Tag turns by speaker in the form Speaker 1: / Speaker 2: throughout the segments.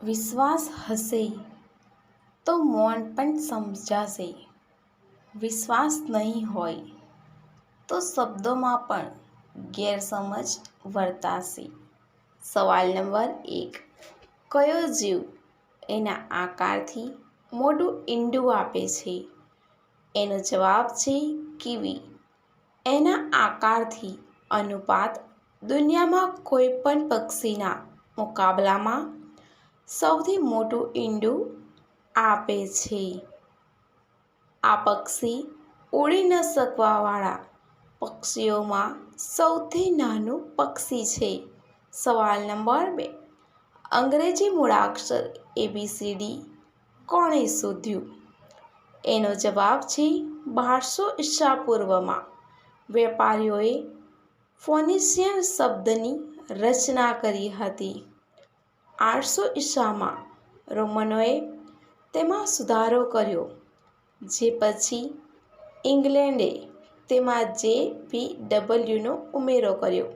Speaker 1: વિશ્વાસ હશે તો મૌન પણ સમજાશે. વિશ્વાસ નહીં હોય તો શબ્દોમાં પણ ગેરસમજ વર્તાશે. સવાલ નંબર 1. કયો જીવ એના આકારથી મોટું ઈંડું આપે છે? એનો જવાબ છે કીવી. એના આકારથી અનુપાત દુનિયામાં કોઈ પણ પક્ષીના મુકાબલામાં સૌથી મોટું ઈંડું આપે છે. આ પક્ષી ઉડી ન શકવાવાળા પક્ષીઓમાં સૌથી નાનું પક્ષી છે. સવાલ નંબર 2. અંગ્રેજી મૂળાક્ષર ABCD કોણે શોધ્યું? એનો જવાબ છે 1200 ઈસા પૂર્વમાં વેપારીઓએ ફોનિશિયન શબ્દની રચના કરી હતી. 800 ઈસામાં રોમનોએ તેમાં સુધારો કર્યો, જે પછી ઇંગ્લેન્ડે તેમાં JPWનો ઉમેરો કર્યો.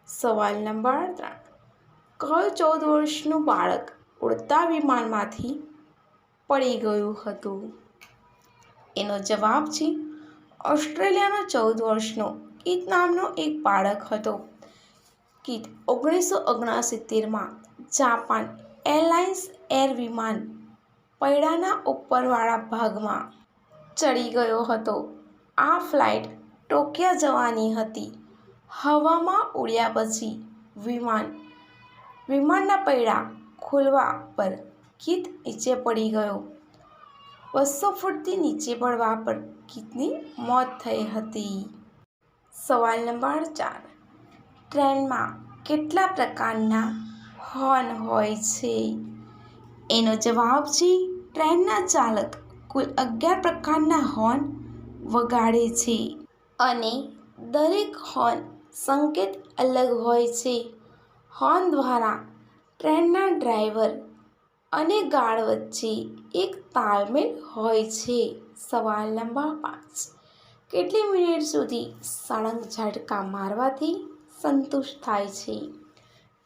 Speaker 1: સવાલ નંબર 3. કયું 14 વર્ષનું બાળક ઉડતા વિમાનમાંથી પડી ગયું હતું? એનો જવાબ છે ઓસ્ટ્રેલિયાનો 14 વર્ષનો કીત નામનો એક બાળક હતો. કીત 1969માં જાપાન એરલાઇન્સ એર વિમાન પૈડાના ઉપરવાળા ભાગમાં ચડી ગયો હતો. આ ફ્લાઇટ ટોક્યો જવાની હતી. હવામાં ઉડ્યા પછી વિમાનના પૈડા ખુલવા પર કીત નીચે પડી ગયો. 200 ફૂટથી નીચે પડવા પર કીતની મોત થઈ હતી. સવાલ નંબર 4. ટ્રેનમાં કેટલા પ્રકારના હોર્ન હોય છે? એનો જવાબ છે ટ્રેનના ચાલક કુલ 11 પ્રકારના હોર્ન વગાડે છે અને દરેક હોર્ન સંકેત અલગ હોય છે. હોર્ન દ્વારા ટ્રેનના ડ્રાઈવર અને ગાર્ડ વચ્ચે એક તાલમેલ હોય છે. સવાલ નંબર 5. કેટલી મિનિટ સુધી સળંગ ઝટકા મારવાથી સંતુષ્ટ થાય છે?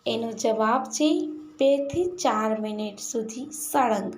Speaker 1: એનો જવાબ છે 2 થી 4 મિનિટ સુધી સળંગ